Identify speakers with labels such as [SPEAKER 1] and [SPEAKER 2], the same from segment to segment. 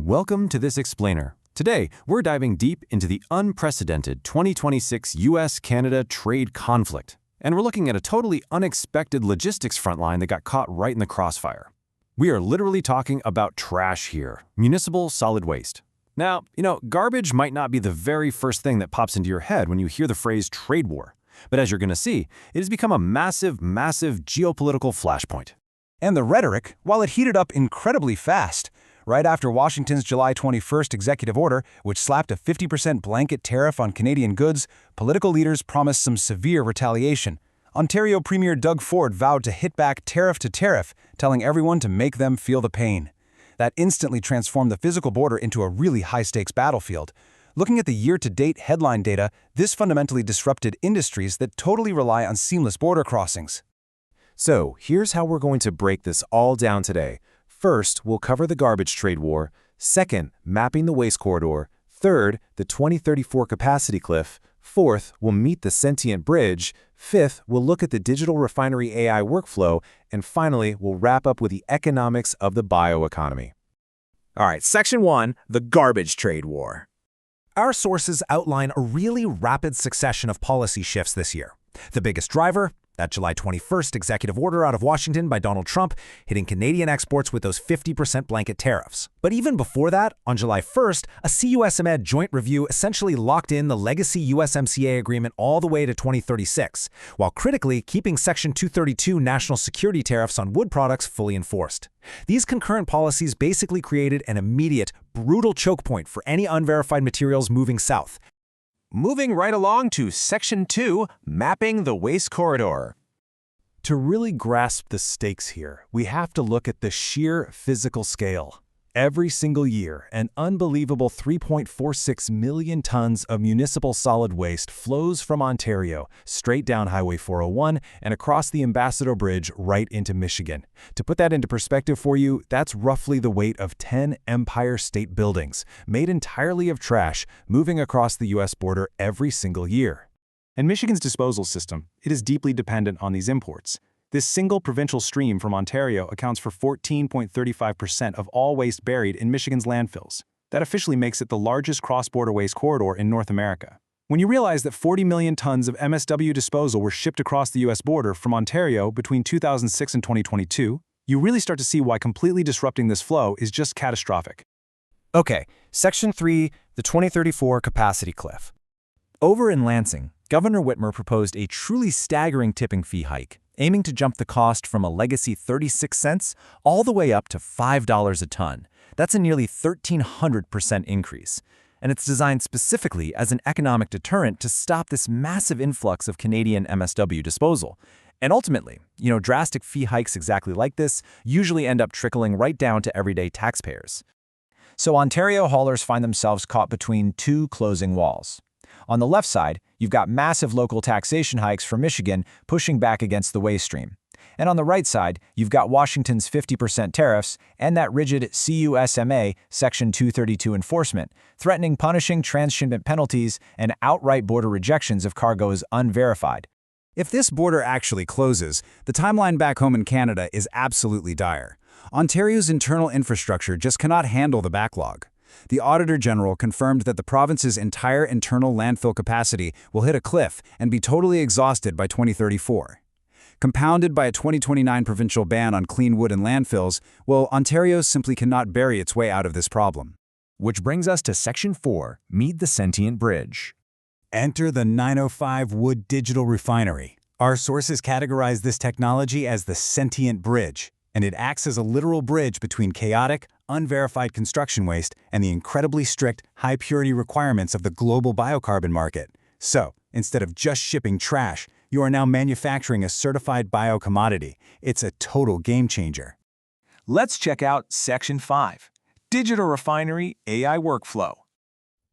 [SPEAKER 1] Welcome to this explainer. Today, we're diving deep into the unprecedented 2026 US-Canada trade conflict. And we're looking at a totally unexpected logistics frontline that got caught right in the crossfire. We are literally talking about trash here, municipal solid waste. Now, garbage might not be the very first thing that pops into your head when you hear the phrase trade war. But as you're going to see, it has become a massive geopolitical flashpoint.
[SPEAKER 2] And the rhetoric, while it heated up incredibly fast, right after Washington's July 21st executive order, which slapped a 50% blanket tariff on Canadian goods, political leaders promised some severe retaliation. Ontario Premier Doug Ford vowed to hit back tariff to tariff, telling everyone to make them feel the pain. That instantly transformed the physical border into a really high-stakes battlefield. Looking at the year-to-date headline data, this fundamentally disrupted industries that totally rely on seamless border crossings.
[SPEAKER 3] So, here's how we're going to break this all down today. First, we'll cover the garbage trade war. Second, mapping the waste corridor. Third, the 2034 capacity cliff. Fourth, we'll meet the sentient bridge. Fifth, we'll look at the digital refinery AI workflow. And finally, we'll wrap up with the economics of the bioeconomy.
[SPEAKER 4] All right, Section 1, the garbage trade war.
[SPEAKER 2] Our sources outline a really rapid succession of policy shifts this year. The biggest driver? That July 21st executive order out of Washington by Donald Trump, hitting Canadian exports with those 50% blanket tariffs. But even before that, on July 1st, a CUSMA joint review essentially locked in the legacy USMCA agreement all the way to 2036, while critically keeping Section 232 national security tariffs on wood products fully enforced. These concurrent policies basically created an immediate, brutal choke point for any unverified materials moving south.
[SPEAKER 4] Moving right along to Section 2, mapping the waste corridor.
[SPEAKER 2] To really grasp the stakes here, we have to look at the sheer physical scale. Every single year, an unbelievable 3.46 million tons of municipal solid waste flows from Ontario, straight down Highway 401 and across the Ambassador Bridge right into Michigan. To put that into perspective for you, that's roughly the weight of 10 Empire State Buildings, made entirely of trash, moving across the U.S. border every single year.
[SPEAKER 5] And Michigan's disposal system, it is deeply dependent on these imports. This single provincial stream from Ontario accounts for 14.35% of all waste buried in Michigan's landfills. That officially makes it the largest cross-border waste corridor in North America. When you realize that 40 million tons of MSW disposal were shipped across the U.S. border from Ontario between 2006 and 2022, you really start to see why completely disrupting this flow is just catastrophic.
[SPEAKER 2] Okay, Section 3, the 2034 capacity cliff. Over in Lansing, Governor Whitmer proposed a truly staggering tipping fee hike, aiming to jump the cost from a legacy 36 cents all the way up to $5 a ton. That's a nearly 1,300% increase. And it's designed specifically as an economic deterrent to stop this massive influx of Canadian MSW disposal. And ultimately, drastic fee hikes exactly like this usually end up trickling right down to everyday taxpayers. So Ontario haulers find themselves caught between two closing walls. On the left side, you've got massive local taxation hikes for Michigan pushing back against the waste stream. And on the right side, you've got Washington's 50% tariffs and that rigid CUSMA Section 232 enforcement, threatening punishing transshipment penalties and outright border rejections if cargo is unverified. If this border actually closes, the timeline back home in Canada is absolutely dire. Ontario's internal infrastructure just cannot handle the backlog. The Auditor General confirmed that the province's entire internal landfill capacity will hit a cliff and be totally exhausted by 2034. Compounded by a 2029 provincial ban on clean wood in landfills, Ontario simply cannot bury its way out of this problem.
[SPEAKER 4] Which brings us to Section 4, meet the sentient bridge.
[SPEAKER 2] Enter the 905 Wood Digital Refinery. Our sources categorize this technology as the sentient bridge, and it acts as a literal bridge between chaotic, unverified construction waste and the incredibly strict, high-purity requirements of the global biocarbon market. So, instead of just shipping trash, you are now manufacturing a certified biocommodity. It's a total game changer.
[SPEAKER 4] Let's check out Section 5, digital refinery AI workflow.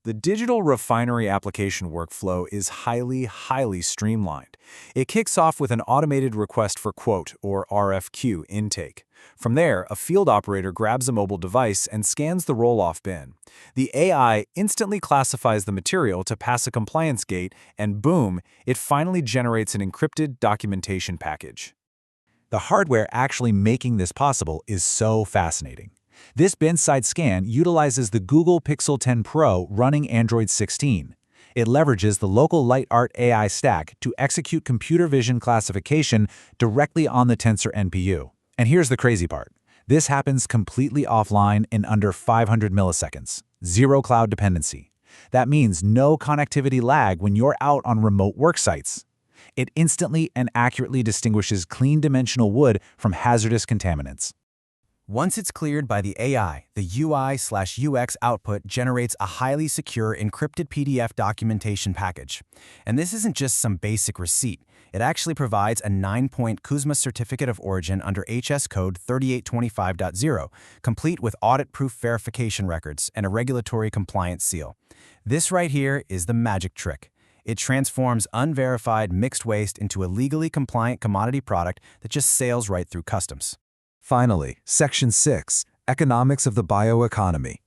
[SPEAKER 3] The digital refinery application workflow is highly streamlined. It kicks off with an automated request for quote, or RFQ, intake. From there, a field operator grabs a mobile device and scans the roll-off bin. The AI instantly classifies the material to pass a compliance gate, and boom, it finally generates an encrypted documentation package.
[SPEAKER 2] The hardware actually making this possible is so fascinating. This bin-side scan utilizes the Google Pixel 10 Pro running Android 16. It leverages the local LightArt AI stack to execute computer vision classification directly on the Tensor NPU. And here's the crazy part. This happens completely offline in under 500 milliseconds. Zero cloud dependency. That means no connectivity lag when you're out on remote work sites. It instantly and accurately distinguishes clean dimensional wood from hazardous contaminants.
[SPEAKER 6] Once it's cleared by the AI, the UI/UX output generates a highly secure encrypted PDF documentation package. And this isn't just some basic receipt. It actually provides a 9-point CUSMA Certificate of Origin under HS Code 3825.0, complete with audit-proof verification records and a regulatory compliance seal. This right here is the magic trick. It transforms unverified mixed waste into a legally compliant commodity product that just sails right through customs.
[SPEAKER 3] Finally, Section 6, Economics of the Bioeconomy.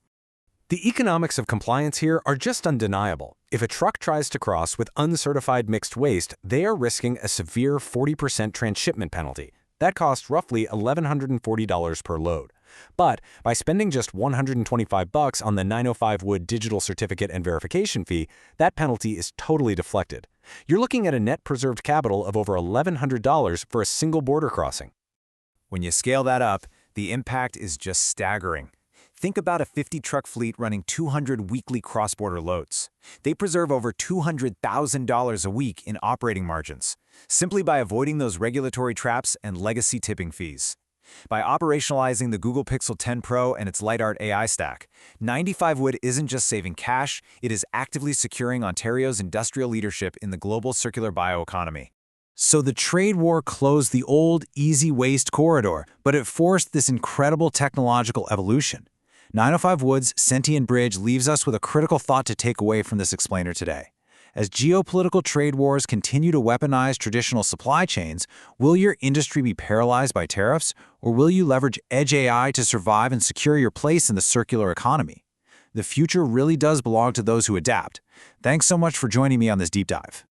[SPEAKER 1] The economics of compliance here are just undeniable. If a truck tries to cross with uncertified mixed waste, they are risking a severe 40% transshipment penalty. That costs roughly $1,140 per load. But by spending just $125 on the 905 Wood digital certificate and verification fee, that penalty is totally deflected. You're looking at a net preserved capital of over $1,100 for a single border crossing.
[SPEAKER 2] When you scale that up, the impact is just staggering. Think about a 50-truck fleet running 200 weekly cross-border loads. They preserve over $200,000 a week in operating margins, simply by avoiding those regulatory traps and legacy tipping fees. By operationalizing the Google Pixel 10 Pro and its LightArt AI stack, 95 Wood isn't just saving cash, it is actively securing Ontario's industrial leadership in the global circular bioeconomy. So the trade war closed the old, easy waste corridor, but it forced this incredible technological evolution. 905 Wood's sentient bridge leaves us with a critical thought to take away from this explainer today. As geopolitical trade wars continue to weaponize traditional supply chains, will your industry be paralyzed by tariffs, or will you leverage edge AI to survive and secure your place in the circular economy? The future really does belong to those who adapt. Thanks so much for joining me on this deep dive.